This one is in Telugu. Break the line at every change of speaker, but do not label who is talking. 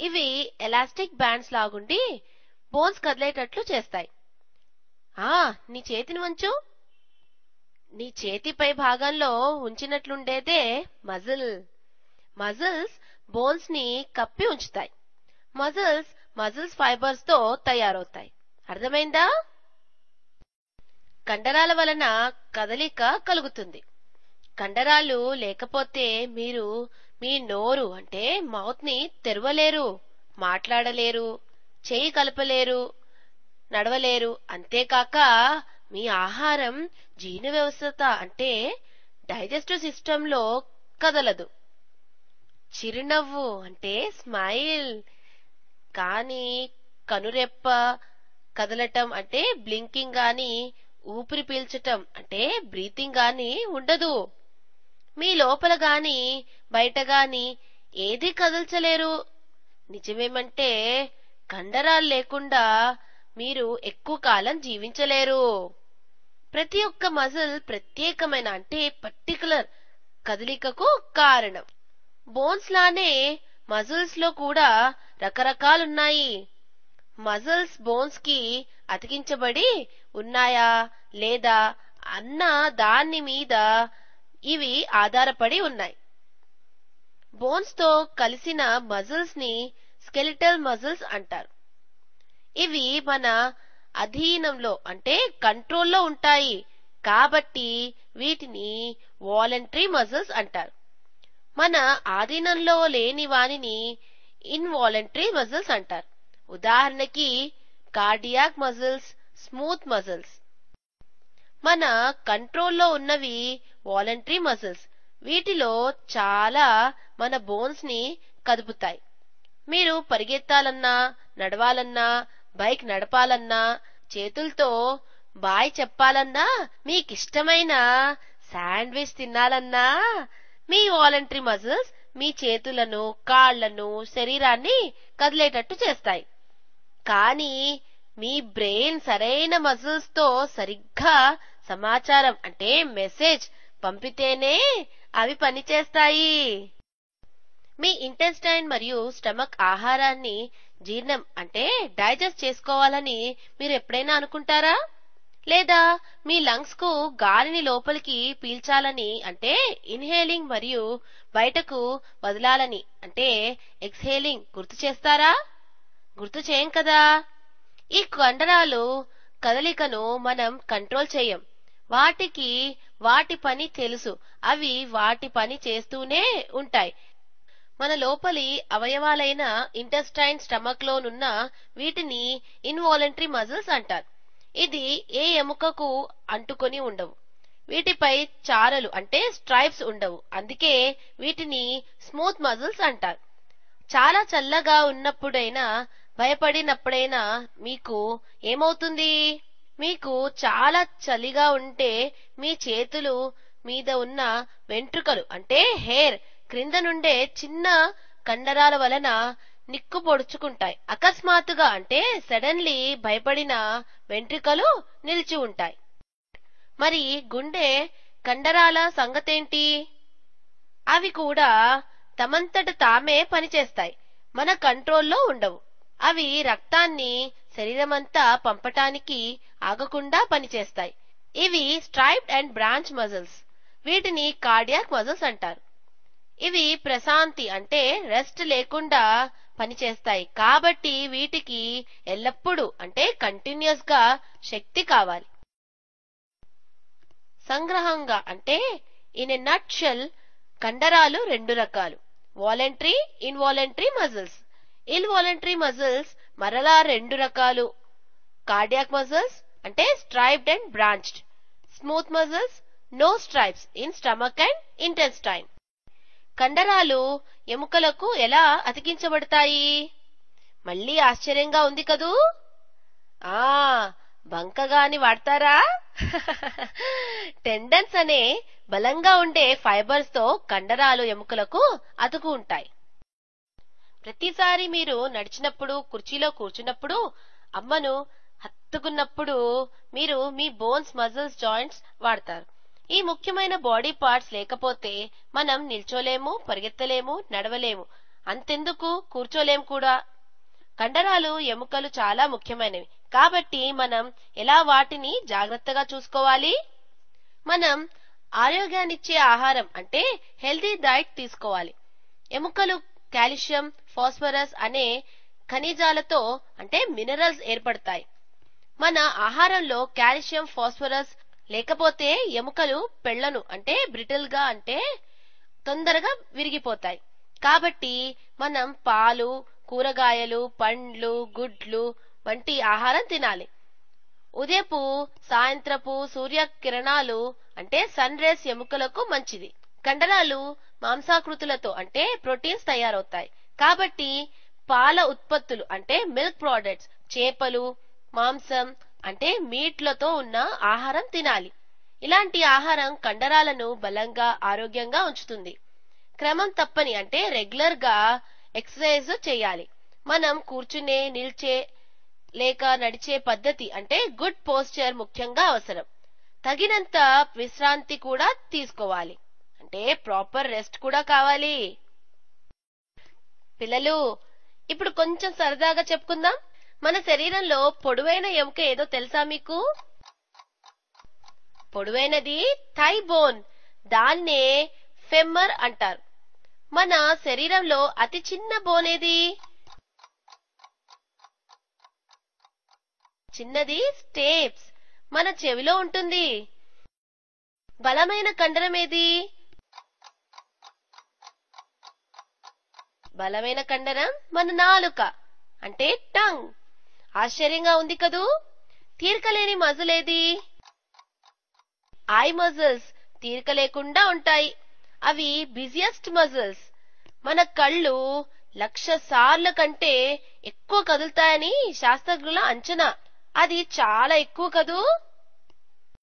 ఇవి ఎలాస్టిక్ బ్యాండ్స్ లాగుండి బోన్స్ కదిలేటట్లు చేస్తాయి. నీ చేతిని వంచు. నీ చేతి పై భాగంలో ఉంచినట్లుండేదే మజిల్స్ బోన్స్ ని కప్పి ఉంచుతాయి. మజిల్స్ ఫైబర్స్ తో తయారవుతాయి. అర్థమైందా? కండరాల వలన కదలిక కలుగుతుంది. కండరాలు లేకపోతే మీరు మీ నోరు అంటే మౌత్ ని తెరవలేరు, మాట్లాడలేరు, చేయి కలపలేరు, నడవలేరు. అంతేకాక మీ ఆహారం జీర్ణ వ్యవస్థ అంటే డైజెస్టివ్ సిస్టమ్ లో కదలదు. చిరునవ్వు అంటే స్మైల్ కానీ కనురెప్ప కదలటం అంటే బ్లింకింగ్ గాని ఊపిరి పీల్చటం అంటే బ్రీతింగ్ గాని ఉండదు. మీ లోపల గాని బయట గాని ఏది కదల్చలేరు. నిజమేమంటే కండరాలు లేకుండా మీరు ఎక్కువ కాలం జీవించలేరు. ప్రతి ఒక్క మజిల్ ప్రత్యేకమైన అంటే పర్టికులర్ కదలికకు కారణం. బోన్స్ లానే మజిల్స్ లో కూడా రకరకాలున్నాయి. మజిల్స్ బోన్స్ కి అతికించబడి ఉన్నాయా లేదా అన్న దాని మీద ఇవి ఆధారపడి ఉన్నాయి. బోన్స్ తో కలిసిన మజిల్స్ ని స్కెలిటల్ మజిల్స్ అంటారు. ఇవి మన అధీనంలో అంటే కంట్రోల్లో ఉంటాయి కాబట్టి వీటిని వాలంటరీ మజిల్స్ అంటారు. మన ఆధీనంలో లేని వానిని ఇన్వాలంటరీ మజిల్స్ అంటారు. ఉదాహరణకి కార్డియాక్ మజిల్స్, స్మూత్ మజిల్స్. మన కంట్రోల్లో ఉన్నవి వాలంటరీ మజిల్స్. వీటిలో చాలా మన బోన్స్ ని కదుపుతాయి. మీరు పరిగెత్తాలన్నా, నడవాలన్నా, బైక్ నడపాలన్నా, చేతులతో బాయ్ చెప్పాలన్నా, మీకిష్టమైన శాండ్విచ్ తినాలన్నా మీ వాలంటరీ మజిల్స్ మీ చేతులను, కాళ్లను, శరీరాన్ని కదిలేటట్టు చేస్తాయి. కానీ మీ బ్రెయిన్ సరైన మజిల్స్ తో సరిగ్గా సమాచారం అంటే మెసేజ్ పంపితేనే అవి పనిచేస్తాయి. మీ ఇంటెస్టైన్ మరియు స్టమక్ ఆహారాన్ని జీర్ణం అంటే డైజెస్ట్ చేసుకోవాలని మీరు ఎప్పుడైనా అనుకుంటారా? లేదా మీ లంగ్స్ కు గాలిని లోపలికి పీల్చాలని అంటే ఇన్హేలింగ్ మరియు బయటకు వదలాలని అంటే ఎక్స్హేలింగ్ గుర్తు చేస్తారా? గుర్తు చేయం కదా. ఈ కండరాలు కదలికను మనం కంట్రోల్ చేయం. వాటికి వాటి పని తెలుసు. అవి వాటి పని చేస్తూనే ఉంటాయి. మన లోపలి అవయవాలైన ఇంటెస్టైన్, స్టమక్ లోనున్న వీటిని ఇన్వాలంటరీ మజిల్స్ అంటారు. ఇది ఏ ఎముకకు అంటుకొని ఉండవు. వీటిపై చారలు అంటే స్ట్రైప్స్ ఉండవు. అందుకే వీటిని స్మూత్ మజిల్స్ అంటారు. చాలా చల్లగా ఉన్నప్పుడైనా భయపడినప్పుడైనా మీకు ఏమవుతుంది? మీకు చాలా చలిగా ఉంటే మీ చేతులు మీద ఉన్న వెంట్రుకలు అంటే హెయిర్ క్రింద నుండే చిన్న కండరాల వలన నిక్కు పొడుచుకుంటాయి. అకస్మాత్తుగా అంటే సడన్లీ భయపడిన వెంట్రుకలు నిలిచి ఉంటాయి. మరి గుండె కండరాల సంగతేంటి? అవి కూడా తమంతట తామే పనిచేస్తాయి. మన కంట్రోల్లో ఉండవు. అవి రక్తాన్ని శరీరమంతా పంపటానికి ఆగకుండా పనిచేస్తాయి. ఇవి స్ట్రైప్డ్ అండ్ బ్రాంచ్ మజిల్స్. వీటిని కార్డియాక్ మజిల్స్ అంటారు. ఇవి ప్రశాంతి అంటే రెస్ట్ లేకుండా పనిచేస్తాయి. కాబట్టి వీటికి ఎల్లప్పుడూ అంటే కంటిన్యూస్ గా శక్తి కావాలి. సంగ్రహంగా అంటే ఇన్ ఎ నట్ షెల్ కండరాలు రెండు రకాలు: voluntary, involuntary muscles. Involuntary muscles మరలా రెండు రకాలు: కార్డియాక్ మజిల్స్ అంటే striped and branched, smooth muscles no stripes in stomach and intestine. కండరాలు ఎముకలకు ఎలా అతికించబడతాయి? మళ్ళీ ఆశ్చర్యంగా ఉంది కదూ. బంకగాని వాడతారా? టెండన్స్ అనే బలంగా ఉండే ఫైబర్స్ తో కండరాలు ఎముకలకు అతుకు ఉంటాయి. ప్రతిసారి మీరు నడిచినప్పుడు, కుర్చీలో కూర్చున్నప్పుడు, అమ్మను హత్తుకున్నప్పుడు మీరు మీ బోన్స్, మజిల్స్, జాయింట్స్ వాడతారు. ఈ ముఖ్యమైన బాడీ పార్ట్స్ లేకపోతే మనం నిల్చోలేము, పరిగెత్తలేము, నడవలేము. అంతెందుకు కూర్చోలేం కూడా. కండరాలు ఎముకలు చాలా ముఖ్యమైనవి కాబట్టి మనం ఎలా వాటిని జాగ్రత్తగా చూసుకోవాలి? మనం ఆరోగ్యాన్నిచ్చే ఆహారం అంటే హెల్తీ డైట్ తీసుకోవాలి. ఎముకలు కాల్షియం, ఫాస్ఫరస్ అనే ఖనిజాలతో అంటే మినరల్స్ ఏర్పడతాయి. మన ఆహారంలో కాల్షియం, ఫాస్ఫరస్ లేకపోతే ఎముకలు పెళ్లను అంటే బ్రిటిల్ గా అంటే తొందరగా విరిగిపోతాయి. కాబట్టి మనం పాలు, కూరగాయలు, పండ్లు, గుడ్లు వంటి ఆహారం తినాలి. ఉదయపు, సాయంత్రపు సూర్యకిరణాలు అంటే సన్ రేస్ ఎముకలకు మంచిది. కండరాలు మాంసాకృతులతో అంటే ప్రోటీన్స్ తయారవుతాయి. కాబట్టి పాల ఉత్పత్తులు అంటే మిల్క్ ప్రొడక్ట్స్, చేపలు, మాంసం అంటే మీట్లతో ఉన్న ఆహారం తినాలి. ఇలాంటి ఆహారం కండరాలను బలంగా, ఆరోగ్యంగా ఉంచుతుంది. క్రమం తప్పని అంటే రెగ్యులర్ గా ఎక్సర్సైజ్ చేయాలి. మనం కూర్చునే, నిల్చే లేక నడిచే పద్ధతి అంటే గుడ్ పోస్చర్ ముఖ్యంగా అవసరం. తగినంత విశ్రాంతి కూడా తీసుకోవాలి అంటే ప్రాపర్ రెస్ట్ కూడా కావాలి. పిల్లలు, ఇప్పుడు కొంచెం సరదాగా చెప్పుకుందాం. మన శరీరంలో పొడవైన ఎముక ఏదో తెలుసా మీకు? పొడవైనది థై బోన్, దాన్నే ఫెమ్మర్ అంటారు. మన శరీరంలో అతి చిన్న బోన్ ఏది? చిన్నది స్టేప్స్, మన చెవిలో ఉంటుంది. బలమైన కండరం ఏది? బలమైన కండరం మన నాలుక అంటే టంగ్. ఆశ్చర్యంగా ఉంది కదూ. తీరికలేని మజిల్ ఏది? ఐ మజిల్స్ తీరిక లేకుండా ఉంటాయి. అవి బిజియెస్ట్ మజిల్స్. మన కళ్ళు 1,00,000 సార్ల కంటే ఎక్కువ కదులుతాయని శాస్త్రజ్ఞుల అంచనా. అది చాలా ఎక్కువ కదూ.